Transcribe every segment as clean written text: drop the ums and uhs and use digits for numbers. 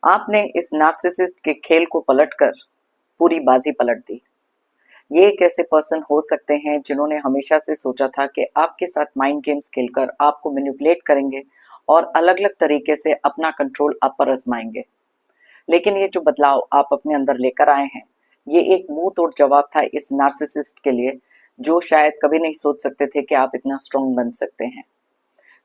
आपने इस नार्सिसिस्ट के खेल को पलटकर पूरी बाजी पलट दी। ये एक ऐसे पर्सन हो सकते हैं जिन्होंने हमेशा से सोचा था कि आपके साथ माइंड गेम्स खेलकर आपको मैनिपुलेट करेंगे और अलग अलग तरीके से अपना कंट्रोल आप पर आजमाएंगे। लेकिन ये जो बदलाव आप अपने अंदर लेकर आए हैं, ये एक मुंह तोड़ जवाब था इस नार्सिसिस्ट के लिए, जो शायद कभी नहीं सोच सकते थे कि आप इतना स्ट्रांग बन सकते हैं।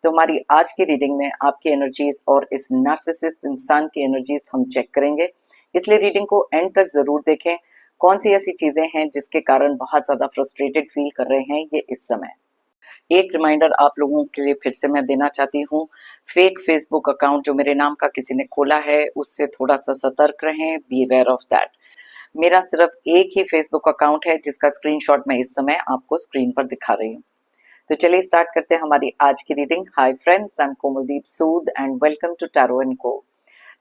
तो हमारी आज की रीडिंग में आपकी एनर्जीज और इस नार्सिसिस्ट इंसान की एनर्जीज हम चेक करेंगे, इसलिए रीडिंग को एंड तक जरूर देखें। कौन सी ऐसी चीजें हैं जिसके कारण बहुत ज्यादा फ्रस्ट्रेटेड फील कर रहे हैं ये इस समय। एक रिमाइंडर आप लोगों के लिए फिर से मैं देना चाहती हूँ, फेक फेसबुक अकाउंट जो मेरे नाम का किसी ने खोला है उससे थोड़ा सा सतर्क रहें, बी अवेयर ऑफ दैट। मेरा सिर्फ एक ही फेसबुक अकाउंट है जिसका स्क्रीनशॉट मैं इस समय आपको स्क्रीन पर दिखा रही हूँ। तो चलिए स्टार्ट करते हैं हमारी आज की reading. Hi friends, I am Komaldeep Sood and welcome to tarot and co.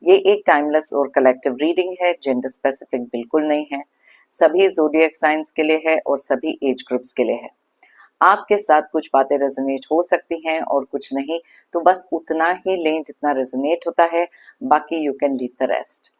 ये एक टाइमलेस और कलेक्टिव रीडिंग है, जेंडर स्पेसिफिक बिल्कुल नहीं है, सभी ज़ोडिएक साइंस के लिए है और सभी एज ग्रुप्स के लिए है। आपके साथ कुछ बातें रेजोनेट हो सकती हैं और कुछ नहीं, तो बस उतना ही लें जितना रेजोनेट होता है, बाकी you can leave the rest.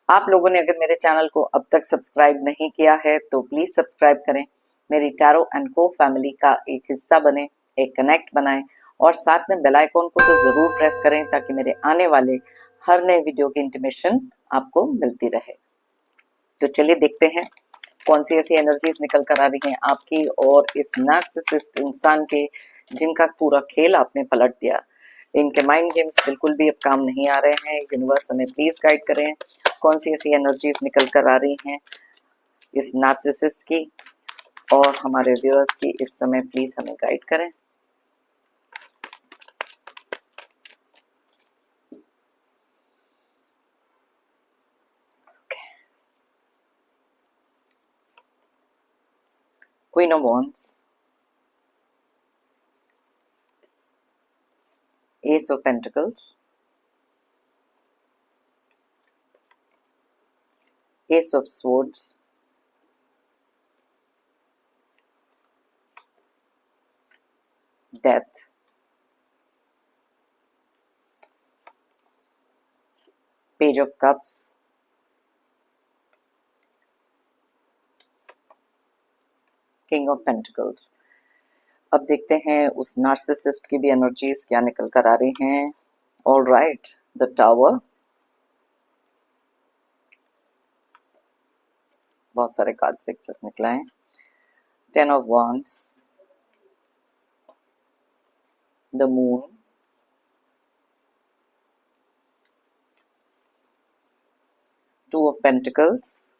आप लोगों ने अगर मेरे चैनल को अब तक सब्सक्राइब नहीं किया है तो प्लीज सब्सक्राइब करें, मेरी टैरो एंड को फैमिली का एक हिस्सा बने, एक कनेक्ट बनाएं और साथ में बेल आइकॉन को तो जरूर प्रेस करें ताकि मेरे आने वाले हर नए वीडियो की इंटीमेशन आपको मिलती रहे। तो चलिए देखते हैं कौन सी ऐसी एनर्जीज निकल कर आ रही हैं आपकी और इस नार्सिसिस्ट इंसान के, जिनका पूरा खेल आपने पलट दिया। इनके माइंड गेम्स बिल्कुल भी अब काम नहीं आ रहे हैं। यूनिवर्स हमें प्लीज गाइड करें, कौन सी ऐसी एनर्जीज निकल कर आ रही हैं इस नार्सिसिस्ट की और हमारे व्यूअर्स की इस समय, प्लीज हमें गाइड करें। Queen of wands, S of pentacles, S of swords, death, page of cups, king of pentacles. अब देखते हैं उस नार्सिसिस्ट की भी एनर्जीज क्या निकल कर आ रही हैं। ऑल राइट, द टावर, बहुत सारे कार्ड्स एक साथ निकला है। Ten of wands, the moon, two of pentacles,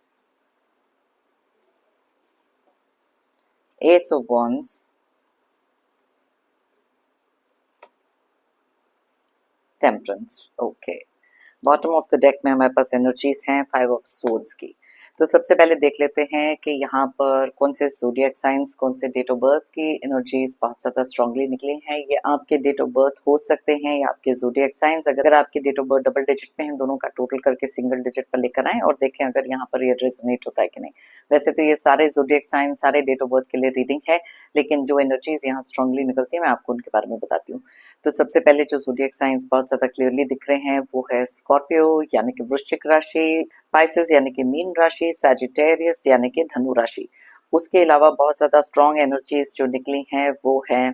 S of wands, temperance. Okay, bottom of the deck में हमारे पास एनर्जीज हैं फाइव ऑफ सोर्ड्स की। तो सबसे पहले देख लेते हैं कि यहाँ पर कौन से ज़ोडिएक साइंस, कौन से डेट ऑफ बर्थ की एनर्जीज बहुत ज़्यादा स्ट्रांगली निकली हैं। ये आपके डेट ऑफ बर्थ हो सकते हैं या आपके ज़ोडिएक साइंस। अगर आपके date of birth double digit में हैं, दोनों का टोटल करके सिंगल डिजिट पर लेकर आएं और देखें अगर यहाँ पर ये रेजोनेट होता है कि नहीं। वैसे तो ये सारे ज़ोडिएक साइंस, सारे डेट ऑफ बर्थ के लिए रीडिंग है, लेकिन जो एनर्जीज यहाँ स्ट्रांगली निकलती है मैं आपको उनके बारे में बताती हूँ। तो सबसे पहले जो ज़ोडिएक साइंस बहुत ज़्यादा क्लियरली दिख रहे हैं वो है स्कॉर्पियो यानी कि वृश्चिक राशि, पाइसेस यानी कि मीन राशि, सैजिटेरियस यानी कि धनु राशि। उसके अलावा बहुत ज़्यादा स्ट्रॉन्ग एनर्जीज जो निकली हैं वो हैं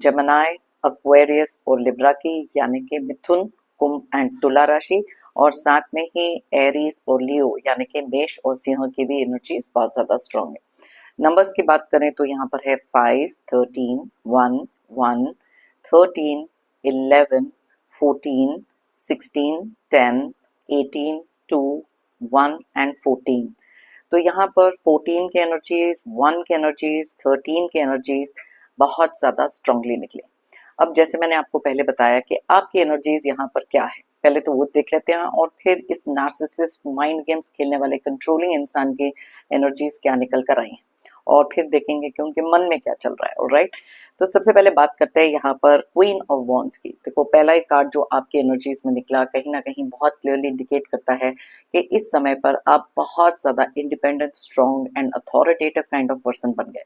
जेमिनी, एक्वेरियस और लिब्रा की, यानी कि मिथुन, कुंभ एंड तुला राशि, और साथ में ही एरीज और लियो यानी कि मेष और सिंह की भी एनर्जीज बहुत ज़्यादा स्ट्रॉन्ग है। नंबर्स की बात करें तो यहाँ पर है 5, 13, 1, 1, 13, 11, 14, 16, 10, 18, 2, 1 एंड 14। तो यहाँ पर 14 के एनर्जीज, 1 के एनर्जीज, 13 के एनर्जीज बहुत ज़्यादा स्ट्रांगली निकले। अब जैसे मैंने आपको पहले बताया कि आपकी एनर्जीज यहाँ पर क्या है, पहले तो वो देख लेते हैं और फिर इस नार्सिसिस्ट माइंड गेम्स खेलने वाले कंट्रोलिंग इंसान की एनर्जीज क्या निकल कर आई हैं और फिर देखेंगे कि उनके मन में क्या चल रहा है। ऑलराइट, तो सबसे पहले बात करते हैं यहाँ पर क्वीन ऑफ वॉन्ड्स की। देखो पहला ही कार्ड जो आपकी एनर्जीज में निकला कहीं ना कहीं बहुत क्लियरली इंडिकेट करता है कि इस समय पर आप बहुत ज्यादा independent, strong and authoritative kind of person बन गए।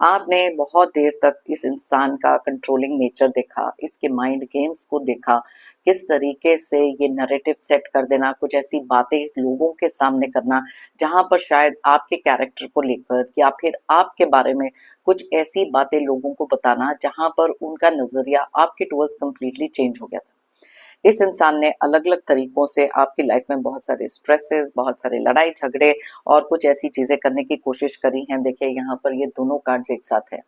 आपने बहुत देर तक इस इंसान का कंट्रोलिंग नेचर देखा, इसके माइंड गेम्स को देखा, किस तरीके से ये नैरेटिव सेट कर देना, कुछ ऐसी बातें लोगों के सामने करना जहां पर शायद आपके कैरेक्टर को लेकर या फिर आपके बारे में कुछ ऐसी बातें लोगों को बताना जहां पर उनका नजरिया आपके टुवर्ड्स कंप्लीटली चेंज हो गया था। इस इंसान ने अलग अलग तरीकों से आपकी लाइफ में बहुत सारे स्ट्रेसेस, बहुत सारे लड़ाई झगड़े और कुछ ऐसी चीजें करने की कोशिश करी हैं। देखिए यहाँ पर ये दोनों कार्ड्स एक साथ हैं।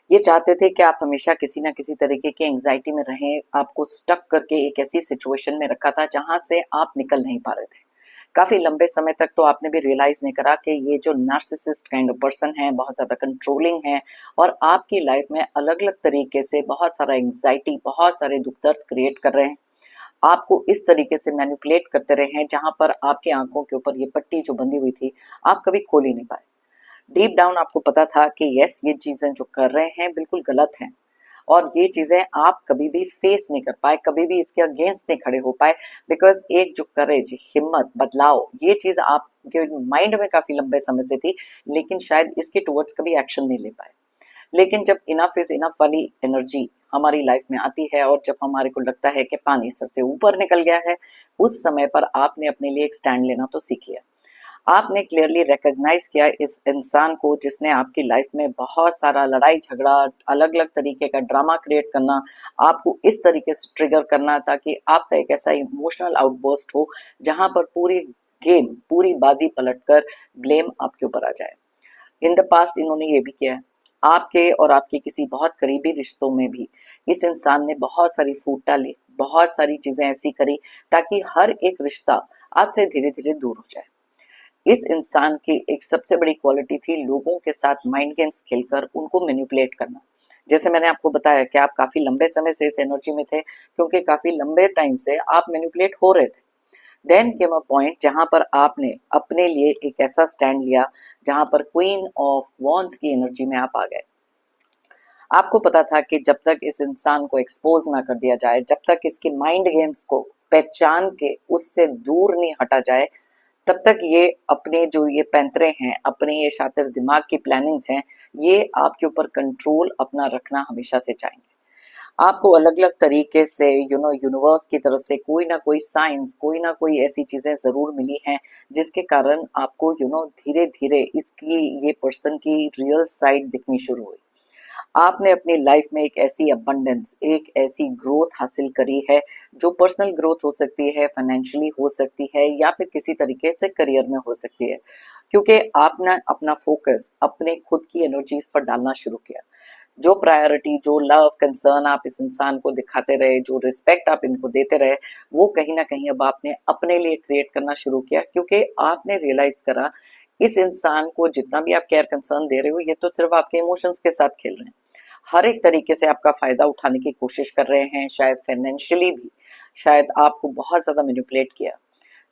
ये चाहते थे कि आप हमेशा किसी ना किसी तरीके की एंग्जाइटी में रहें, आपको स्टक करके एक ऐसी सिचुएशन में रखा था जहां से आप निकल नहीं पा रहे थे। काफी लंबे समय तक तो आपने भी रियलाइज नहीं करा कि ये जो नार्सिसिस्ट काइंड ऑफ पर्सन है, बहुत ज्यादा कंट्रोलिंग है और आपकी लाइफ में अलग अलग तरीके से बहुत सारा एंग्जाइटी, बहुत सारे दुख दर्द क्रिएट कर रहे हैं। आपको इस तरीके से मैनिपुलेट करते रहे हैं जहां पर आपकी आंखों के ऊपर ये पट्टी जो बंधी हुई थी, आप कभी खोल ही नहीं पाए। डीप डाउन आपको पता था कि यस, ये चीजें जो कर रहे हैं बिल्कुल गलत हैं और ये चीजें आप कभी भी फेस नहीं कर पाए, कभी भी इसके अगेंस्ट नहीं खड़े हो पाए। बिकॉज एक जो करेज, हिम्मत, बदलाव, ये चीज आपके माइंड में काफी लंबे समय से थी, लेकिन शायद इसके टुवर्ड्स कभी एक्शन नहीं ले पाए। लेकिन जब इनफ इज इनफ वाली एनर्जी हमारी लाइफ में आती है और जब हमारे को लगता है कि पानी सर से ऊपर निकल गया है, उस समय पर आपने अपने लिए एक स्टैंड लेना तो सीख लिया। आपने क्लियरली रिकॉग्नाइज किया इस इंसान को जिसने आपकी लाइफ में बहुत सारा लड़ाई झगड़ा, अलग अलग तरीके का ड्रामा क्रिएट करना, आपको इस तरीके से ट्रिगर करना ताकि आपका एक ऐसा इमोशनल आउटबर्स्ट हो जहां पर पूरी गेम, पूरी बाजी पलटकर ब्लेम आपके ऊपर आ जाए। इन द पास्ट इन्होंने ये भी किया है। आपके और आपके किसी बहुत करीबी रिश्तों में भी इस इंसान ने बहुत सारी फूट डाली, बहुत सारी चीजें ऐसी करी ताकि हर एक रिश्ता आपसे धीरे धीरे दूर हो जाए। इस इंसान की एक सबसे बड़ी क्वालिटी थी लोगों के साथ माइंड गेम्स खेलकर उनको मैनिपुलेट करना। जैसे मैंने आपको बताया कि आप काफी लंबे समय से इस एनर्जी में थे, क्योंकि काफी लंबे टाइम से आप मैनिपुलेट हो रहे थे। देन केम अ पॉइंट जहां पर आपने अपने लिए एक ऐसा स्टैंड लिया जहां पर क्वीन ऑफ वॉन्ड्स की एनर्जी में आप आ गए। आपको पता था कि जब तक इस इंसान को एक्सपोज ना कर दिया जाए, जब तक इसके माइंड गेम्स को पहचान के उससे दूर नहीं हटा जाए, तब तक ये अपने जो ये पैंतरे हैं, अपने ये शातिर दिमाग की प्लानिंग्स हैं, ये आपके ऊपर कंट्रोल अपना रखना हमेशा से चाहेंगे। आपको अलग अलग तरीके से यूनिवर्स की तरफ से कोई ना कोई साइंस, कोई ना कोई ऐसी चीजें जरूर मिली हैं जिसके कारण आपको धीरे धीरे इसकी, ये पर्सन की रियल साइड दिखनी शुरू हुई। आपने अपनी लाइफ में एक ऐसी अबंडेंस, एक ऐसी ग्रोथ हासिल करी है जो पर्सनल ग्रोथ हो सकती है, फाइनेंशियली हो सकती है या फिर किसी तरीके से करियर में हो सकती है, क्योंकि आपने अपना फोकस अपने खुद की एनर्जीज पर डालना शुरू किया। जो प्रायोरिटी, जो लव, कंसर्न आप इस इंसान को दिखाते रहे, जो रिस्पेक्ट आप इनको देते रहे, वो कहीं ना कहीं अब आपने अपने लिए क्रिएट करना शुरू किया, क्योंकि आपने रियलाइज करा इस इंसान को जितना भी आप केयर कंसर्न दे रहे हो, ये तो सिर्फ आपके इमोशंस के साथ खेल रहे हैं। हर एक तरीके से आपका फायदा उठाने की कोशिश कर रहे हैं, शायद फाइनेंशियली भी, शायद आपको बहुत ज्यादा मैनिपुलेट किया।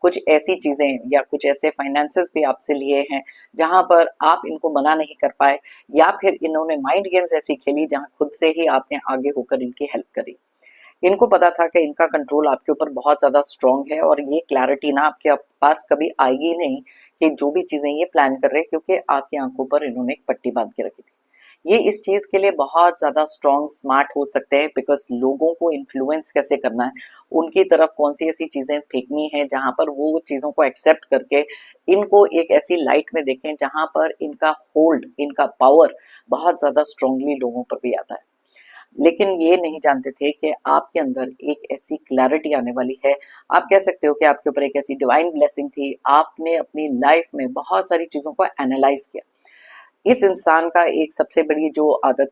कुछ ऐसी चीजें या कुछ ऐसे फाइनेंसेस भी आपसे लिए हैं जहां पर आप इनको मना नहीं कर पाए, या फिर इन्होंने माइंड गेम्स ऐसी खेली जहां खुद से ही आपने आगे होकर इनकी हेल्प करी। इनको पता था कि इनका कंट्रोल आपके ऊपर बहुत ज्यादा स्ट्रांग है और ये क्लैरिटी ना आपके पास कभी आएगी नहीं कि जो भी चीजें ये प्लान कर रहे हैं, क्योंकि आपकी आंखों पर इन्होंने एक पट्टी बांध के रखी थी। ये इस चीज के लिए बहुत ज्यादा स्ट्रांग, स्मार्ट हो सकते हैं, बिकॉज लोगों को इन्फ्लुएंस कैसे करना है, उनकी तरफ कौन सी ऐसी चीजें फेंकनी है जहां पर वो चीजों को एक्सेप्ट करके इनको एक ऐसी लाइट में देखें जहां पर इनका होल्ड, इनका पावर बहुत ज्यादा स्ट्रांगली लोगों पर भी आता है। लेकिन ये नहीं जानते थे कि आपके अंदर एक ऐसी क्लैरिटी आने वाली है। आप कह सकते हो कि आपके ऊपर एक ऐसी डिवाइन ब्लेसिंग थी। आपने अपनी लाइफ में बहुत सारी चीजों को एनालाइज किया। इस इंसान का एक सबसे बड़ी जो आदत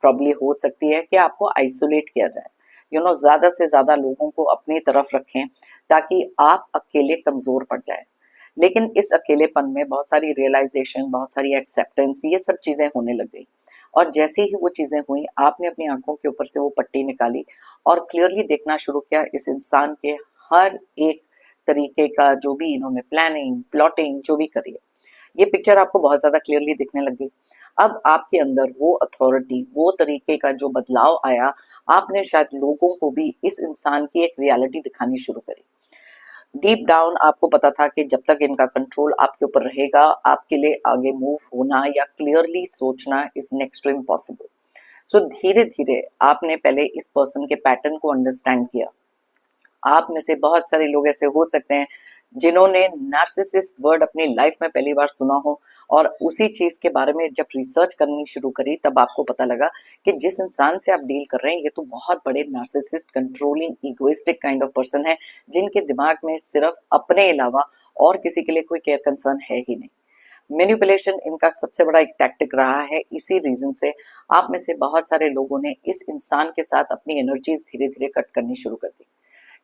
प्रॉब्ली हो सकती है कि आपको आइसोलेट किया जाए, ज्यादा से ज्यादा लोगों को अपनी तरफ रखें ताकि आप अकेले कमजोर पड़ जाए। लेकिन इस अकेलेपन में बहुत सारी रियलाइजेशन, बहुत सारी एक्सेप्टेंस, ये सब चीजें होने लग गई। और जैसे ही वो चीजें हुई, आपने अपनी आंखों के ऊपर से वो पट्टी निकाली और क्लियरली देखना शुरू किया इस इंसान के हर एक तरीके का, जो भी इन्होंने प्लानिंग, प्लॉटिंग जो भी करी है, ये पिक्चर आपको बहुत ज्यादा क्लियरली दिखने लग गई। अब आपके अंदर वो अथॉरिटी, वो तरीके का जो बदलाव आया, आपने शायद लोगों को भी इस इंसान की एक रियलिटी दिखानी शुरू करी। डीप डाउन आपको पता था कि जब तक इनका कंट्रोल आपके ऊपर रहेगा, आपके लिए आगे मूव होना या क्लियरली सोचना इज नेक्स्ट टू इम्पॉसिबल। सो धीरे धीरे आपने पहले इस पर्सन के पैटर्न को अंडरस्टैंड किया। आप में से बहुत सारे लोग ऐसे हो सकते हैं जिन्होंने नार्सिसिस्ट वर्ड अपनी लाइफ में पहली बार सुना हो, और उसी चीज के बारे में जब रिसर्च करनी शुरू करी तब आपको पता लगा कि जिस इंसान से आप डील कर रहे हैं ये तो बहुत बड़े narcissist, controlling, egoistic kind of person है, जिनके दिमाग में सिर्फ अपने अलावा और किसी के लिए कोई केयर कंसर्न है ही नहीं। मैनिपुलेशन इनका सबसे बड़ा एक टैक्टिक रहा है। इसी रीजन से आप में से बहुत सारे लोगों ने इस इंसान के साथ अपनी एनर्जीज धीरे धीरे कट करनी शुरू कर दी।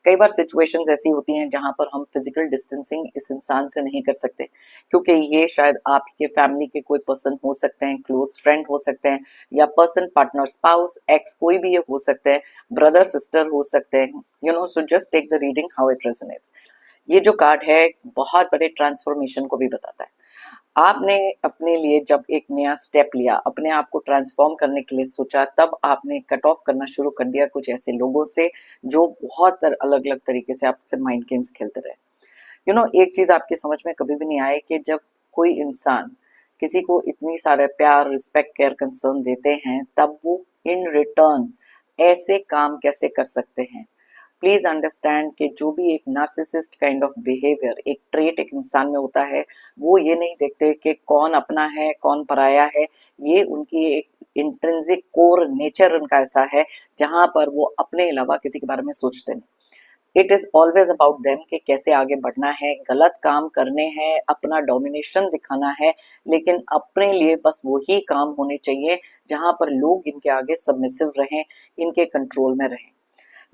कई बार सिचुएशंस ऐसी होती हैं जहां पर हम फिजिकल डिस्टेंसिंग इस इंसान से नहीं कर सकते, क्योंकि ये शायद आपके फैमिली के कोई पर्सन हो सकते हैं, क्लोज फ्रेंड हो सकते हैं, या पर्सन, पार्टनर, स्पाउस, एक्स, कोई भी ये हो सकते हैं, ब्रदर सिस्टर हो सकते हैं। So just take the reading how it resonates. ये जो कार्ड है बहुत बड़े ट्रांसफॉर्मेशन को भी बताता है। आपने अपने लिए जब एक नया स्टेप लिया, अपने आप को ट्रांसफॉर्म करने के लिए सोचा, तब आपने कट ऑफ करना शुरू कर दिया कुछ ऐसे लोगों से जो बहुत अलग अलग तरीके से आपसे माइंड गेम्स खेलते रहे। एक चीज आपकी समझ में कभी भी नहीं आए कि जब कोई इंसान किसी को इतनी सारे प्यार, रिस्पेक्ट, केयर, कंसर्न देते हैं, तब वो इन रिटर्न ऐसे काम कैसे कर सकते हैं। प्लीज अंडरस्टैंड कि जो भी एक नार्सिसिस्ट काइंड ऑफ बिहेवियर, एक ट्रेट एक इंसान में होता है, वो ये नहीं देखते कि कौन अपना है कौन पराया है। ये उनकी एक इंट्रिंसिक कोर नेचर उनका ऐसा है जहां पर वो अपने अलावा किसी के बारे में सोचते नहीं। It is always about them कि कैसे आगे बढ़ना है, गलत काम करने हैं, अपना डोमिनेशन दिखाना है, लेकिन अपने लिए बस वही काम होने चाहिए जहां पर लोग इनके आगे सबमिसिव रहें, इनके कंट्रोल में रहें।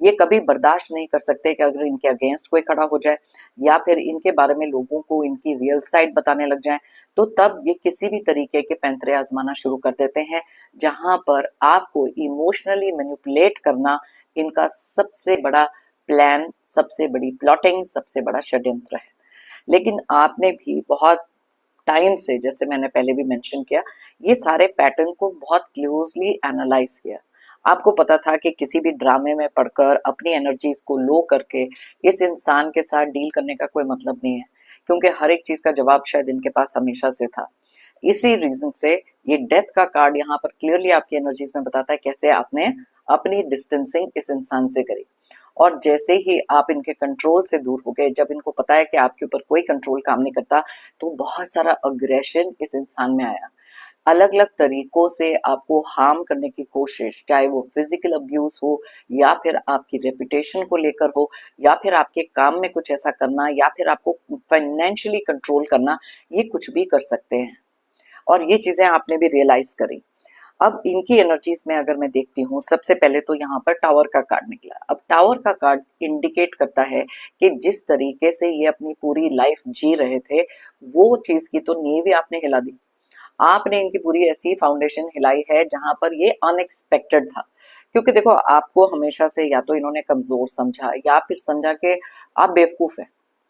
ये कभी बर्दाश्त नहीं कर सकते कि अगर इनके अगेंस्ट कोई खड़ा हो जाए या फिर इनके बारे में लोगों को इनकी रियल साइड बताने लग जाए, तो तब ये किसी भी तरीके के पैंतरे आजमाना शुरू कर देते हैं, जहां पर आपको इमोशनली मैनिपुलेट करना इनका सबसे बड़ा प्लान, सबसे बड़ी प्लॉटिंग, सबसे बड़ा षड्यंत्र है। लेकिन आपने भी बहुत टाइम से, जैसे मैंने पहले भी मेंशन किया, ये सारे पैटर्न को बहुत क्लोजली एनालाइज किया। आपको पता था कि किसी भी ड्रामे में पढ़कर अपनी एनर्जीज को लो करके इस इंसान के साथ डील करने का कोई मतलब नहीं है, क्योंकि हर एक चीज का जवाब शायद इनके पास हमेशा से था। इसी रीजन से ये डेथ का कार्ड यहाँ पर क्लियरली आपकी एनर्जीज में बताता है कैसे आपने अपनी डिस्टेंसिंग इस इंसान से करी। और जैसे ही आप इनके कंट्रोल से दूर हो गए, जब इनको पता है कि आपके ऊपर कोई कंट्रोल काम नहीं करता, तो बहुत सारा अग्रेशन इस इंसान में आया। अलग अलग तरीकों से आपको हार्म करने की कोशिश, चाहे वो फिजिकल अब्यूज हो, या फिर आपकी रेपुटेशन को लेकर हो, या फिर आपके काम में कुछ ऐसा करना, या फिर आपको फाइनेंशियली कंट्रोल करना, ये कुछ भी कर सकते हैं। और ये चीजें आपने भी रियलाइज करी। अब इनकी एनर्जीज में अगर मैं देखती हूँ, सबसे पहले तो यहाँ पर टावर का कार्ड निकला। अब टावर का कार्ड इंडिकेट करता है कि जिस तरीके से ये अपनी पूरी लाइफ जी रहे थे, वो चीज की तो नींव ही आपने हिला दी। आपने इनकी पूरी ऐसी फाउंडेशन हिलाई है जहां पर ये अनएक्सपेक्टेड था। क्योंकि देखो, आपको हमेशा से या तो इन्होंने कमजोर समझा या फिर समझा कि आप बेवकूफ है।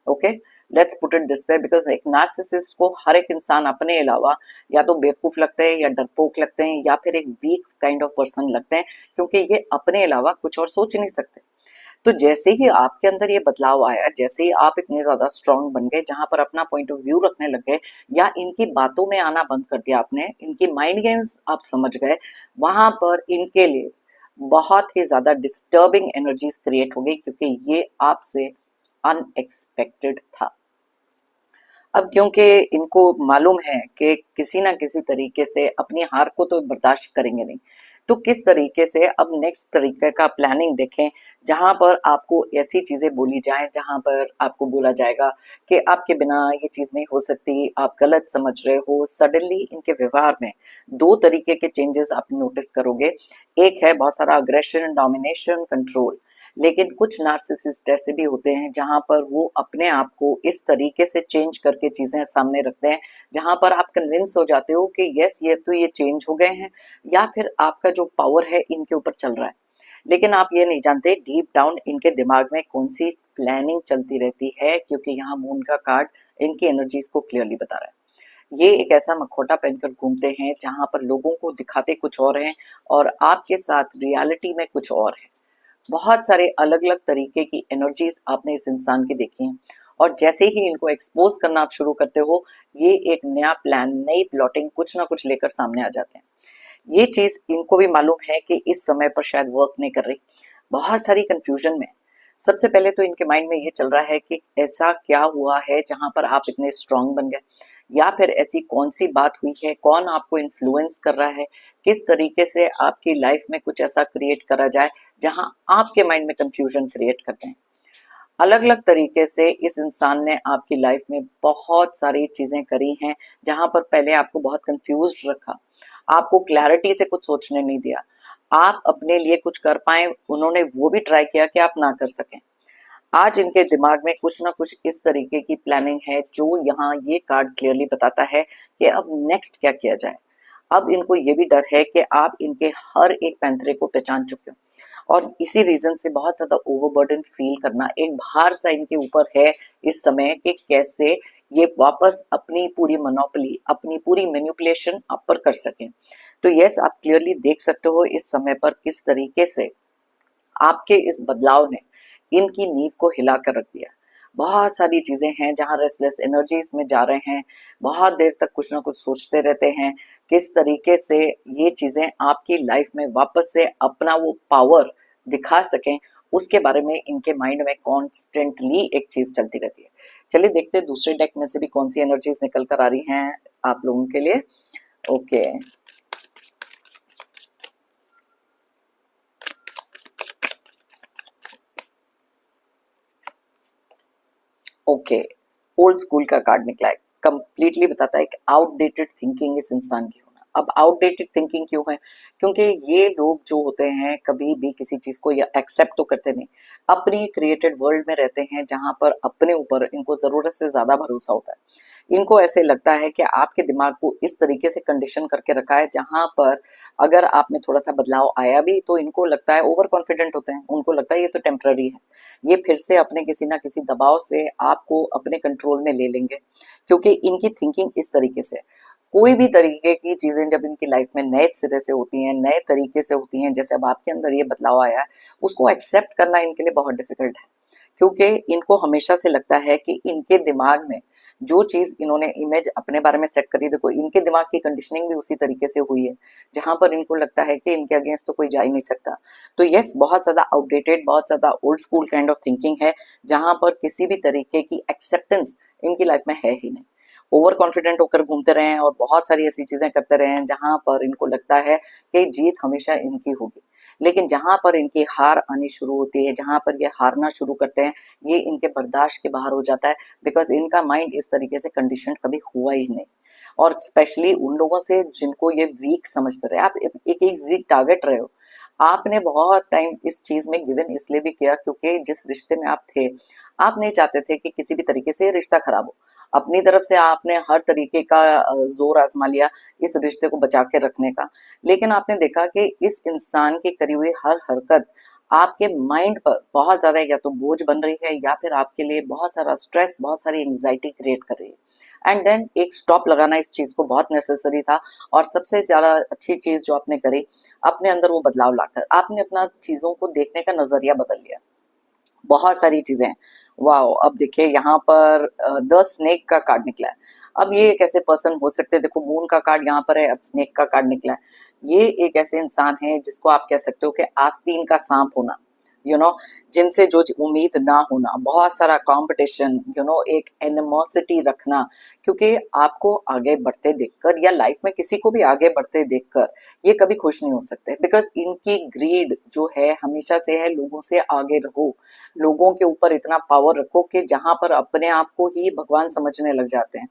Okay, let's put it this way, because एक नार्सिसिस्ट को हर एक इंसान अपने अलावा या तो बेवकूफ लगते हैं, या डरपोक लगते हैं, या फिर एक वीक काइंड ऑफ पर्सन लगते हैं, क्योंकि ये अपने अलावा कुछ और सोच नहीं सकते। तो जैसे ही आपके अंदर ये बदलाव आया, जैसे ही आप इतने ज्यादा स्ट्रांग बन गए, जहां पर अपना पॉइंट ऑफ व्यू रखने लग गए, या इनकी बातों में आना बंद कर दिया आपने, इनकी माइंड गेम्स आप समझ गए, वहां पर इनके लिए बहुत ही ज्यादा डिस्टर्बिंग एनर्जीज क्रिएट हो गई, क्योंकि ये आपसे अनएक्सपेक्टेड था। अब क्योंकि इनको मालूम है कि किसी ना किसी तरीके से अपनी हार को तो बर्दाश्त करेंगे नहीं, तो किस तरीके से अब नेक्स्ट तरीके का प्लानिंग देखें, जहां पर आपको ऐसी चीजें बोली जाएं, जहां पर आपको बोला जाएगा कि आपके बिना ये चीज नहीं हो सकती, आप गलत समझ रहे हो। सडनली इनके व्यवहार में दो तरीके के चेंजेस आप नोटिस करोगे। एक है बहुत सारा अग्रेशन, डोमिनेशन, कंट्रोल। लेकिन कुछ नार्सिसिस्ट ऐसे भी होते हैं जहां पर वो अपने आप को इस तरीके से चेंज करके चीजें सामने रखते हैं, जहां पर आप कन्विंस हो जाते हो कि यस, ये तो ये चेंज हो गए हैं, या फिर आपका जो पावर है इनके ऊपर चल रहा है। लेकिन आप ये नहीं जानते डीप डाउन इनके दिमाग में कौन सी प्लानिंग चलती रहती है, क्योंकि यहाँ मून का कार्ड इनकी एनर्जीज को क्लियरली बता रहा है। ये एक ऐसा मखौटा पहनकर घूमते हैं जहां पर लोगों को दिखाते कुछ और हैं और आपके साथ रियलिटी में कुछ और है। बहुत सारे अलग अलग तरीके की एनर्जीज आपने इस इंसान की देखी हैं, और जैसे ही इनको एक्सपोज करना आप शुरू करते हो, ये एक नया प्लान, नई प्लॉटिंग कुछ ना कुछ लेकर सामने आ जाते हैं। ये चीज इनको भी मालूम है कि इस समय पर शायद वर्क नहीं कर रही, बहुत सारी कंफ्यूजन में। सबसे पहले तो इनके माइंड में ये चल रहा है कि ऐसा क्या हुआ है जहां पर आप इतने स्ट्रांग बन गए, या फिर ऐसी कौन सी बात हुई है, कौन आपको इन्फ्लुएंस कर रहा है, किस तरीके से आपकी लाइफ में कुछ ऐसा क्रिएट करा जाए जहां आपके माइंड में कंफ्यूजन क्रिएट करते हैं। अलग अलग तरीके से इस इंसान ने आपकी लाइफ में बहुत सारी चीजें करी हैं, जहां पर पहले आपको बहुत कंफ्यूज्ड रखा, आपको क्लैरिटी से कुछ सोचने नहीं दिया, आप अपने लिए कुछ कर पाए उन्होंने वो भी ट्राई किया कि आप ना कर सकें। आज इनके दिमाग में कुछ ना कुछ इस तरीके की प्लानिंग है, जो यहाँ ये कार्ड क्लियरली बताता है कि अब नेक्स्ट क्या किया जाए। अब इनको ये भी डर है कि आप इनके हर एक पैंतरे को पहचान चुके हो, और इसी रीजन से बहुत ज्यादा ओवरबर्डन फील करना, एक भार सा इनके ऊपर है इस समय कि कैसे ये वापस अपनी पूरी मोनोपोली, अपनी पूरी मैनिपुलेशन आप पर कर सकें। तो यस, आप क्लियरली देख सकते हो इस समय पर किस तरीके से आपके इस बदलाव ने इनकी नींव को हिला कर रख दिया। बहुत सारी चीजें हैं जहां रेस्टलेस एनर्जीज में जा रहे हैं, बहुत देर तक कुछ ना कुछ सोचते रहते हैं, किस तरीके से ये चीजें आपकी लाइफ में वापस से अपना वो पावर दिखा सकें, उसके बारे में इनके माइंड में कॉन्स्टेंटली एक चीज चलती रहती है। चलिए देखते हैं दूसरे डेक में से भी कौन सी एनर्जीज निकल कर आ रही हैं आप लोगों के लिए। ओके, ओके, ओल्ड स्कूल का कार्ड निकला है, कंप्लीटली बताता है कि आउटडेटेड थिंकिंग इस इंसान की होना। अब आउटडेटेड थिंकिंग क्यों है? क्योंकि ये लोग जो होते हैं कभी भी किसी चीज को या एक्सेप्ट तो करते नहीं, अपनी क्रिएटेड वर्ल्ड में रहते हैं जहां पर अपने ऊपर इनको जरूरत से ज्यादा भरोसा होता है। इनको ऐसे लगता है कि आपके दिमाग को इस तरीके से कंडीशन करके रखा है जहां पर अगर आप में थोड़ा सा बदलाव आया भी तो इनको लगता है, ओवर कॉन्फिडेंट होते हैं, उनको लगता है ये तो टेम्पररी है, ये फिर से अपने किसी ना किसी दबाव से आपको अपने कंट्रोल में ले लेंगे। क्योंकि इनकी थिंकिंग इस तरीके से, कोई भी तरीके की चीजें जब इनकी लाइफ में नए सिरे से होती हैं, नए तरीके से होती हैं, जैसे अब आपके अंदर ये बदलाव आया है, उसको एक्सेप्ट करना इनके लिए बहुत डिफिकल्ट है। क्योंकि इनको हमेशा से लगता है कि इनके दिमाग में जो चीज इन्होंने इमेज अपने बारे में सेट करी, देखो इनके दिमाग की कंडीशनिंग भी उसी तरीके से हुई है जहां पर इनको लगता है कि इनके अगेंस्ट तो कोई जा ही नहीं सकता। तो यस, बहुत ज्यादा आउटडेटेड, बहुत ज्यादा old school kind of thinking है, जहां पर किसी भी तरीके की एक्सेप्टेंस इनकी लाइफ में है ही नहीं। ओवर कॉन्फिडेंट होकर घूमते रहे और बहुत सारी ऐसी चीजें करते रहे जहां पर इनको लगता है कि जीत हमेशा इनकी होगी। लेकिन जहां पर इनकी हार आनी शुरू होती है, जहां पर ये हारना शुरू करते हैं, ये इनके बर्दाश्त के बाहर हो जाता है, बिकॉज इनका माइंड इस तरीके से कंडीशन कभी हुआ ही नहीं। और स्पेशली उन लोगों से जिनको ये वीक समझते रहे, आप एक इजी टारगेट रहे हो। आपने बहुत टाइम इस चीज में गिवन इसलिए भी किया क्योंकि जिस रिश्ते में आप थे, आप नहीं चाहते थे कि किसी भी तरीके से रिश्ता खराब हो। अपनी तरफ से आपने हर तरीके का जोर आजमा लिया इस रिश्ते को बचा के रखने का। लेकिन आपने देखा कि इस इंसान की करी हुई हर हरकत आपके माइंड पर बहुत ज्यादा या तो बोझ बन रही है, या फिर आपके लिए बहुत सारा स्ट्रेस, बहुत सारी एंग्जाइटी क्रिएट कर रही है। एंड देन एक स्टॉप लगाना इस चीज को बहुत नेसेसरी था। और सबसे ज्यादा अच्छी चीज जो आपने करी, अपने अंदर वो बदलाव लाकर आपने अपना चीजों को देखने का नजरिया बदल लिया। बहुत सारी चीजें हैं। वाओ, अब देखिए यहाँ पर द स्नेक का कार्ड निकला है। अब ये एक ऐसे पर्सन हो सकते हैं, देखो मून का कार्ड यहाँ पर है, अब स्नेक का कार्ड निकला है। ये एक ऐसे इंसान है जिसको आप कह सकते हो कि आस्तीन का सांप होना, जिनसे जो उम्मीद ना होना, बहुत सारा कंपटीशन, एक एनिमोसिटी रखना। क्योंकि आपको आगे बढ़ते देखकर या लाइफ में किसी को भी आगे बढ़ते देखकर ये कभी खुश नहीं हो सकते, बिकॉज इनकी ग्रीड जो है हमेशा से है, लोगों से आगे रहो, लोगों के ऊपर इतना पावर रखो कि जहां पर अपने आप को ही भगवान समझने लग जाते हैं।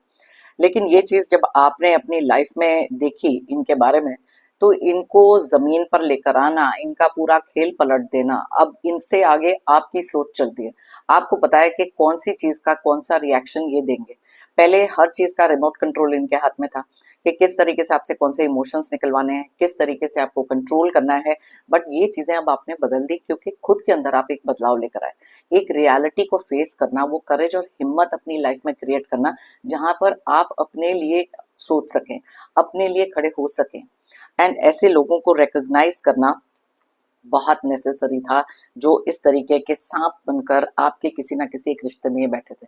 लेकिन ये चीज जब आपने अपनी लाइफ में देखी इनके बारे में, तो इनको जमीन पर लेकर आना, इनका पूरा खेल पलट देना, अब इनसे आगे आपकी सोच चलती है। आपको पता है कि कौन सी चीज का कौन सा रिएक्शन ये देंगे। पहले हर चीज का रिमोट कंट्रोल इनके हाथ में था कि किस तरीके से आपसे कौन से इमोशंस निकलवाने हैं, किस तरीके से आपको कंट्रोल करना है। बट ये चीजें अब आपने बदल दी क्योंकि खुद के अंदर आप एक बदलाव लेकर आए, एक रियलिटी को फेस करना, वो करेज और हिम्मत अपनी लाइफ में क्रिएट करना, जहां पर आप अपने लिए सोच सकें, अपने लिए खड़े हो सकें। एंड ऐसे लोगों को रिकॉग्नाइज करना बहुत नेसेसरी था, जो इस तरीके के सांप बनकर आपके किसी ना किसी एक रिश्ते में ये बैठे थे।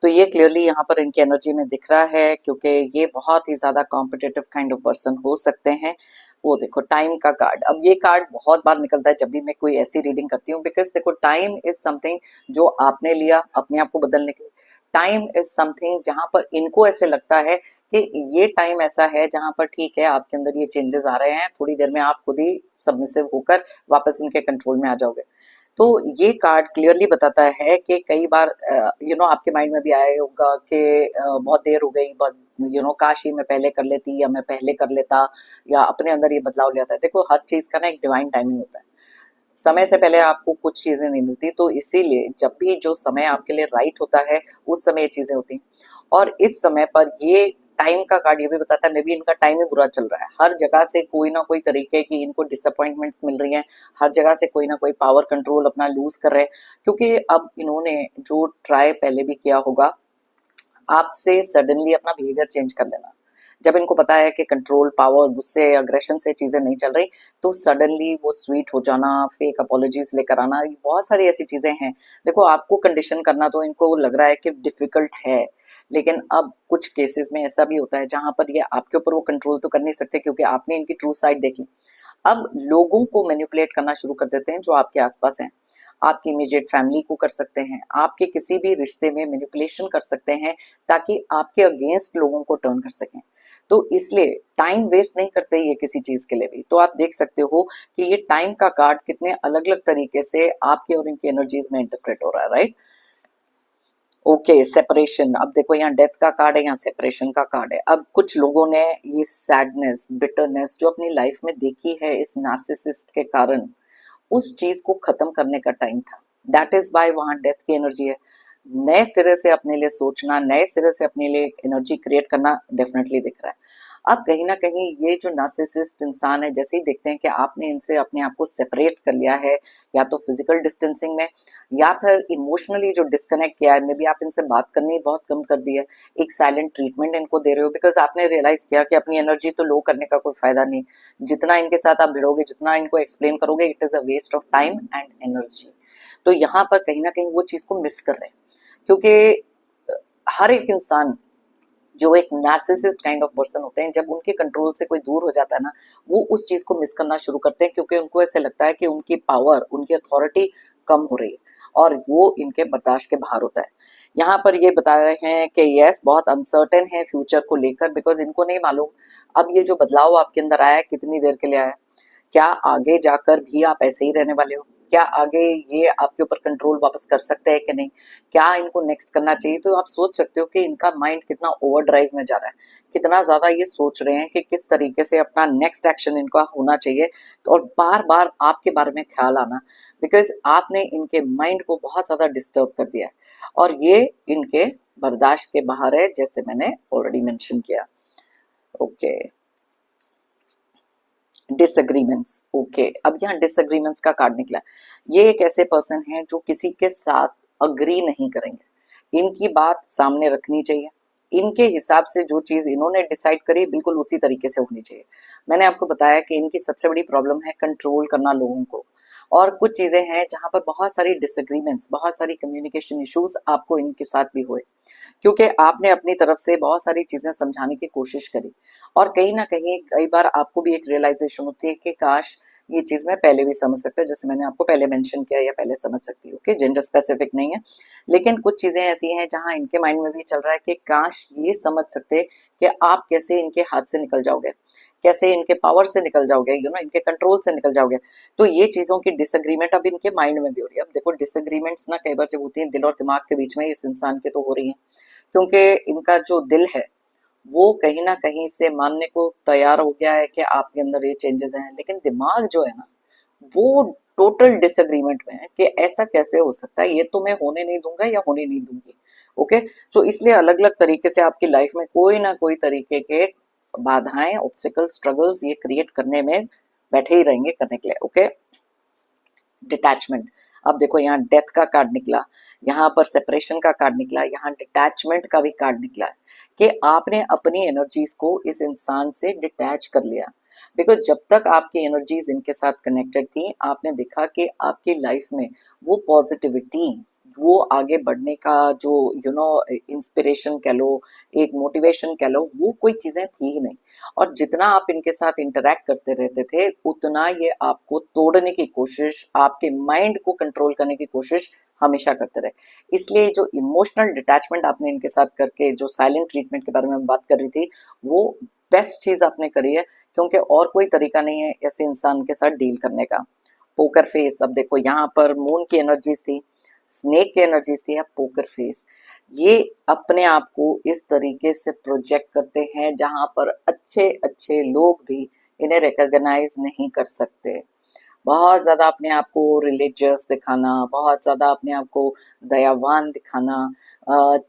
तो ये क्लियरली यहाँ पर इनकी एनर्जी में दिख रहा है, क्योंकि ये बहुत ही ज्यादा कॉम्पिटिटिव काइंड ऑफ पर्सन हो सकते हैं। वो देखो टाइम का कार्ड, अब ये कार्ड बहुत बार निकलता है जब भी मैं कोई ऐसी रीडिंग करती हूँ, बिकॉज देखो टाइम इज समथिंग जो आपने लिया अपने आप को बदलने के लिए। टाइम इज समथिंग जहां पर इनको ऐसे लगता है कि ये टाइम ऐसा है जहां पर ठीक है आपके अंदर ये चेंजेस आ रहे हैं, थोड़ी देर में आप खुद ही सबमिसिव होकर वापस इनके कंट्रोल में आ जाओगे। तो ये कार्ड क्लियरली बताता है कि कई बार आपके माइंड में भी आया होगा कि बहुत देर हो गई, बट काश ही मैं पहले कर लेती, या मैं पहले कर लेता, या अपने अंदर ये बदलाव ले आता है। देखो हर चीज का ना एक डिवाइन टाइमिंग होता है, समय से पहले आपको कुछ चीजें नहीं मिलती, तो इसीलिए जब भी जो समय आपके लिए राइट होता है उस समय ये चीजें होती हैं। और इस समय पर ये टाइम का कार्ड ये भी बताता है मे बी इनका टाइम ही बुरा चल रहा है, हर जगह से कोई ना कोई तरीके की इनको डिसअपॉइंटमेंट्स मिल रही हैं, हर जगह से कोई ना कोई पावर कंट्रोल अपना लूज कर रहे हैं, क्योंकि अब इन्होंने जो ट्राई पहले भी किया होगा आपसे सडनली अपना बिहेवियर चेंज कर लेना, जब इनको पता है कि कंट्रोल पावर गुस्से अग्रेशन से चीजें नहीं चल रही, तो सडनली वो स्वीट हो जाना, फेक अपॉलॉजीज लेकर आना, ये बहुत सारी ऐसी चीजें हैं। देखो आपको कंडीशन करना तो इनको लग रहा है कि डिफिकल्ट है, लेकिन अब कुछ केसेस में ऐसा भी होता है जहां पर ये आपके ऊपर वो कंट्रोल तो कर नहीं सकते, क्योंकि आपने इनकी ट्रू साइड देख ली। अब लोगों को मैनिपुलेट करना शुरू कर देते हैं जो आपके आसपास हैं, आपकी इमीडिएट फैमिली को कर सकते हैं, आपके किसी भी रिश्ते में मैनिपुलेशन कर सकते हैं, ताकि आपके अगेंस्ट लोगों को टर्न कर सकें। तो इसलिए टाइम वेस्ट नहीं करते ये किसी चीज के लिए भी। तो आप देख सकते हो कि ये टाइम का कार्ड कितने अलग अलग तरीके से आपके और इनकी एनर्जीज में इंटरप्रेट हो रहा है, राइट। ओके, सेपरेशन, अब देखो यहाँ डेथ का कार्ड है, यहाँ सेपरेशन का कार्ड है। अब कुछ लोगों ने ये सैडनेस बिटरनेस जो अपनी लाइफ में देखी है इस नार्सिसिस्ट के कारण, उस चीज को खत्म करने का टाइम था। दैट इज वाई वहां डेथ की एनर्जी है। नए सिरे से अपने लिए सोचना, नए सिरे से अपने लिए एनर्जी क्रिएट करना डेफिनेटली दिख रहा है। अब कहीं ना कहीं ये जो नार्सिसिस्ट इंसान है, जैसे ही देखते हैं कि आपने इनसे अपने आप को सेपरेट कर लिया है, या तो फिजिकल डिस्टेंसिंग में, या फिर इमोशनली जो डिस्कनेक्ट किया है, मे बी आप इनसे बात करनी बहुत कम कर दी है, एक साइलेंट ट्रीटमेंट इनको दे रहे हो, बिकॉज आपने रियलाइज किया कि अपनी एनर्जी तो लो करने का कोई फायदा नहीं, जितना इनके साथ आप भिड़ोगे, जितना इनको एक्सप्लेन करोगे, it is a waste of time and energy. तो यहाँ पर कहीं ना कहीं वो चीज को मिस कर रहे हैं, क्योंकि हर एक इंसान जो एक नार्सिसिस्ट काइंड ऑफ पर्सन होते हैं, जब उनके कंट्रोल से कोई दूर हो जाता है ना, वो उस चीज को मिस करना शुरू करते हैं, क्योंकि उनको ऐसे लगता है कि उनकी पावर, उनकी अथॉरिटी कम हो रही है, और वो इनके बर्दाश्त के बाहर होता है। यहाँ पर ये बता रहे हैं कि यस बहुत अनसर्टेन है फ्यूचर को लेकर, बिकॉज इनको नहीं मालूम अब ये जो बदलाव आपके अंदर आया है कितनी देर के लिए आया है, क्या आगे जाकर भी आप ऐसे ही रहने वाले हो, क्या आगे ये आपके ऊपर कंट्रोल वापस कर सकते हैं कि नहीं, क्या इनको नेक्स्ट करना चाहिए। तो आप सोच सकते हो कि इनका माइंड कितना ओवर ड्राइव में जा रहा है, कितना ज्यादा ये सोच रहे हैं कि किस तरीके से अपना नेक्स्ट एक्शन इनका होना चाहिए, और बार बार आपके बारे में ख्याल आना, बिकॉज आपने इनके माइंड को बहुत ज्यादा डिस्टर्ब कर दिया है, और ये इनके बर्दाश्त के बाहर है, जैसे मैंने ऑलरेडी मेंशन किया। Okay, disagreements. ओके, अब यहाँ डिसएग्रीमेंट्स का कार्ड निकला। ये एक ऐसे पर्सन है जो किसी के साथ अग्री नहीं करेंगे, इनकी बात सामने रखनी चाहिए, इनके हिसाब से जो चीज इन्होंने डिसाइड करी बिल्कुल उसी तरीके से होनी चाहिए। मैंने आपको बताया कि इनकी सबसे बड़ी प्रॉब्लम है कंट्रोल करना लोगों को, और कुछ चीजें हैं जहां पर बहुत सारी डिसएग्रीमेंट्स, बहुत सारी कम्युनिकेशन इश्यूज आपको इनके साथ भी हुए, क्योंकि आपने अपनी तरफ से बहुत सारी चीजें समझाने की कोशिश करी, और कहीं ना कहीं कई बार आपको भी एक रियलाइजेशन होती है कि काश ये चीज मैं पहले भी समझ सकता, जैसे मैंने आपको पहले मेंशन किया, या पहले समझ सकती हूँ कि जेंडर स्पेसिफिक नहीं है, लेकिन कुछ चीजें ऐसी हैं जहां इनके माइंड में भी चल रहा है कि काश ये समझ सकते कि आप कैसे इनके हाथ से निकल जाओगे, कैसे इनके पावर से निकल जाओगे, इनके कंट्रोल से निकल जाओगे। तो ये चीजों की डिसएग्रीमेंट अब इनके माइंड में भी हो रही है। अब देखो डिसएग्रीमेंट्स ना कई बार जब होती है दिल और दिमाग के बीच में, इस इंसान के तो हो रही है, क्योंकि इनका जो दिल है वो कहीं ना कहीं से मानने को तैयार हो गया है कि आपके अंदर ये चेंजेस हैं, लेकिन दिमाग जो है ना वो टोटल डिसएग्रीमेंट में है कि ऐसा कैसे हो सकता है, ये तो मैं होने नहीं दूंगा या होने नहीं दूंगी। ओके, तो इसलिए अलग अलग तरीके से आपकी लाइफ में कोई ना कोई तरीके के बाधाएं, ऑब्स्टिकल, स्ट्रगल्स ये क्रिएट करने में बैठे ही रहेंगे करने के लिए। Okay, detachment. अब देखो यहाँ डेथ का कार्ड निकला, यहाँ पर सेपरेशन का कार्ड निकला, यहाँ डिटैचमेंट का भी कार्ड निकला है कि आपने अपनी एनर्जीज को इस इंसान से डिटैच कर लिया, बिकॉज जब तक आपकी एनर्जीज इनके साथ कनेक्टेड थी, आपने देखा कि आपकी लाइफ में वो पॉजिटिविटी, वो आगे बढ़ने का जो इंस्पिरेशन कह लो, एक मोटिवेशन कह लो, वो कोई चीजें थी ही नहीं। और जितना आप इनके साथ इंटरेक्ट करते रहते थे, उतना ये आपको तोड़ने की कोशिश, आपके माइंड को कंट्रोल करने की कोशिश हमेशा करते रहे। इसलिए जो इमोशनल डिटैचमेंट आपने इनके साथ करके, जो साइलेंट ट्रीटमेंट के बारे में बात कर रही थी, वो बेस्ट चीज आपने करी है, क्योंकि और कोई तरीका नहीं है ऐसे इंसान के साथ डील करने का। पोकर फेस, अब देखो यहाँ पर मून की एनर्जीज थी, स्नेक की एनर्जीज थी, या पोकर फेस, ये अपने आप को इस तरीके से प्रोजेक्ट करते हैं जहां पर अच्छे अच्छे लोग भी इन्हें रिकॉग्नाइज नहीं कर सकते। बहुत ज्यादा अपने आप को रिलीजियस दिखाना, बहुत ज्यादा अपने आप को दयावान दिखाना,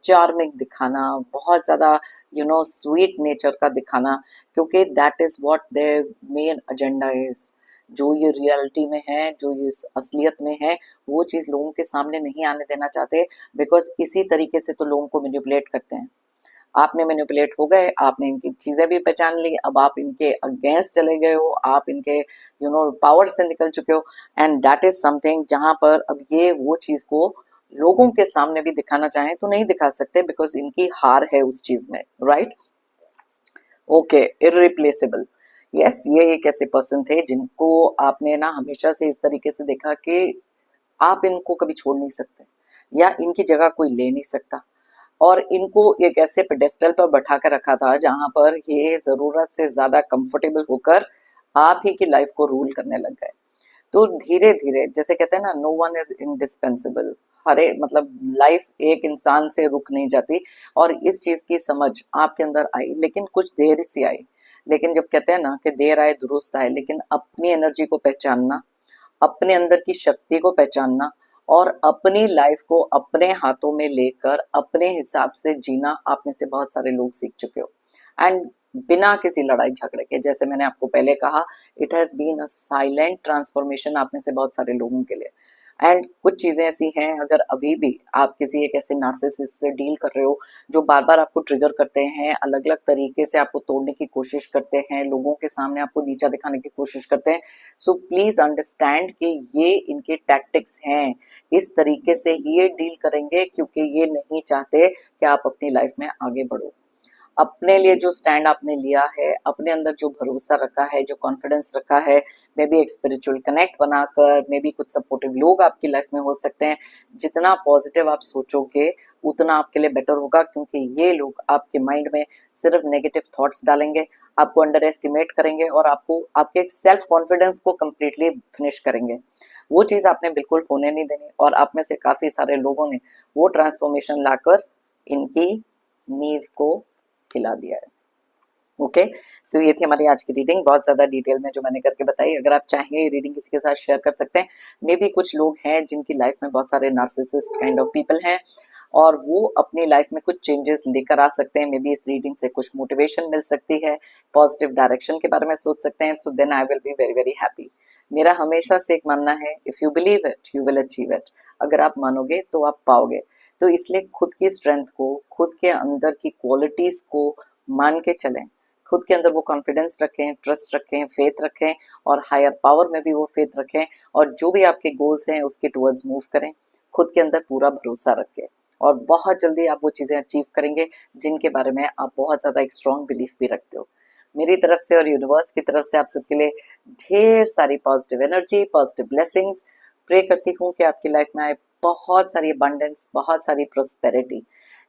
चार्मिंग दिखाना, बहुत ज्यादा स्वीट नेचर का दिखाना, क्योंकि that is what their main agenda is. जो ये रियलिटी में है, जो ये इस असलियत में है, वो चीज लोगों के सामने नहीं आने देना चाहते, बिकॉज इसी तरीके से तो लोगों को मैनिपुलेट करते हैं। आपने मैनिपुलेट हो गए, आपने इनकी चीजें भी पहचान ली, अब आप इनके अगेंस्ट चले गए हो, आप इनके पावर से निकल चुके हो, एंड दैट इज समथिंग जहां पर अब ये वो चीज को लोगों के सामने भी दिखाना चाहें तो नहीं दिखा सकते, बिकॉज इनकी हार है उस चीज में, राइट। Okay, irreplaceable. यस, ये एक ऐसे पर्सन थे जिनको आपने ना हमेशा से इस तरीके से देखा कि आप इनको कभी छोड़ नहीं सकते, या इनकी जगह कोई ले नहीं सकता, और इनको एक ऐसे पेडेस्टल पर बैठा कर रखा था जहां पर ये जरूरत से ज्यादा कंफर्टेबल होकर आप ही की लाइफ को रूल करने लग गए। तो धीरे धीरे, जैसे कहते हैं ना, नो वन इज इंडिस्पेंसिबल, हरे मतलब लाइफ एक इंसान से रुक नहीं जाती, और इस चीज की समझ आपके अंदर आई, लेकिन कुछ देर से आई। लेकिन जब कहते हैं ना कि देर आए दुरुस्त आए, लेकिन अपनी एनर्जी को पहचानना, अपने अंदर की शक्ति को पहचानना, और अपनी लाइफ को अपने हाथों में लेकर अपने हिसाब से जीना, आप में से बहुत सारे लोग सीख चुके हो। एंड बिना किसी लड़ाई झगड़े के, जैसे मैंने आपको पहले कहा, it has been a silent transformation आप में से बहुत सारे लोगों के लिए। एंड कुछ चीजें ऐसी हैं, अगर अभी भी आप किसी एक ऐसे नार्सिसिस्ट से डील कर रहे हो जो बार बार आपको ट्रिगर करते हैं, अलग अलग तरीके से आपको तोड़ने की कोशिश करते हैं, लोगों के सामने आपको नीचा दिखाने की कोशिश करते हैं, सो प्लीज अंडरस्टैंड कि ये इनके टैक्टिक्स हैं। इस तरीके से ही ये डील करेंगे, क्योंकि ये नहीं चाहते कि आप अपनी लाइफ में आगे बढ़ो। अपने लिए जो स्टैंड आपने लिया है, अपने अंदर जो भरोसा रखा है, जो कॉन्फिडेंस रखा है, मे बी एक स्पिरिचुअल कनेक्ट बनाकर, मे बी कुछ सपोर्टिव लोग आपकी लाइफ में हो सकते हैं। जितना पॉजिटिव आप सोचोगे उतना आपके लिए बेटर होगा, क्योंकि ये लोग आपके माइंड में सिर्फ नेगेटिव थॉट्स डालेंगे, आपको अंडर एस्टिमेट करेंगे, और आपको आपके सेल्फ कॉन्फिडेंस को कम्प्लीटली फिनिश करेंगे। वो चीज आपने बिल्कुल होने नहीं देनी, और आप में से काफी सारे लोगों ने वो ट्रांसफॉर्मेशन लाकर इनकी नींव को खिला दिया है। ओके, सो ये थी हमारी आज की रीडिंग, बहुत ज्यादा डिटेल में जो मैंने करके बताई। अगर आप चाहेंगे ये रीडिंग किसी के साथ शेयर कर सकते हैं। मे बी कुछ लोग हैं जिनकी लाइफ में बहुत सारे नार्सिसिस्ट काइंड ऑफ पीपल हैं, और वो अपनी लाइफ में कुछ चेंजेस लेकर आ सकते हैं। मे बी इस रीडिंग से कुछ मोटिवेशन मिल सकती है, पॉजिटिव डायरेक्शन के बारे में सोच सकते हैं, so then I will be very very happy. मेरा हमेशा से एक मानना है, if you believe it you will achieve it. अगर आप मानोगे तो आप पाओगे। तो इसलिए खुद की स्ट्रेंथ को, खुद के अंदर की क्वालिटीज को मान के चलें, खुद के अंदर वो कॉन्फिडेंस रखें, ट्रस्ट रखें, फेथ रखें, और हायर पावर में भी वो फेथ रखें, और जो भी आपके गोल्स हैं उसके टुवर्ड्स मूव करें, खुद के अंदर पूरा भरोसा रखें, और बहुत जल्दी आप वो चीजें अचीव करेंगे जिनके बारे में आप बहुत ज्यादा एक स्ट्रॉन्ग बिलीफ भी रखते हो। मेरी तरफ से और यूनिवर्स की तरफ से आप सबके लिए ढेर सारी positive energy, positive blessings. Pray करती हूँ कि आपकी लाइफ में आए बहुत सारी अबंडेंस, बहुत सारी प्रोस्पेरिटी।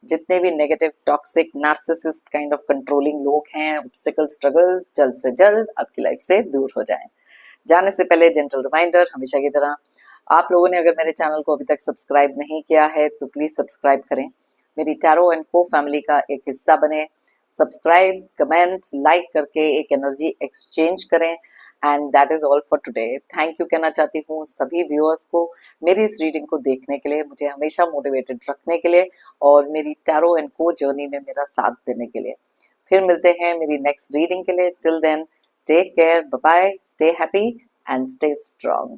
जितने भी negative, toxic, narcissist kind of controlling लोग हैं, ऑब्स्टिकल, स्ट्रगल्स जल्द से जल्द आपकी लाइफ से दूर हो जाएं। जाने से पहले जेंटल रिमाइंडर, हमेशा की तरह, आप लोगों ने अगर मेरे चैनल को अभी तक सब्सक्राइब नहीं किया है तो प्लीज सब्सक्राइब करें, मेरी टैरो एंड को फैमिली का एक हिस्सा बने। सब्सक्राइब, कमेंट, लाइक करके एक एनर्जी एक्सचेंज करें। And that is all for today. Thank you कहना चाहती हूँ सभी व्यूअर्स को मेरी इस रीडिंग को देखने के लिए, मुझे हमेशा मोटिवेटेड रखने के लिए, और मेरी टैरो एंड को जर्नी में मेरा साथ देने के लिए। फिर मिलते हैं मेरी नेक्स्ट रीडिंग के लिए। Till then, take care, bye bye, stay happy and stay strong.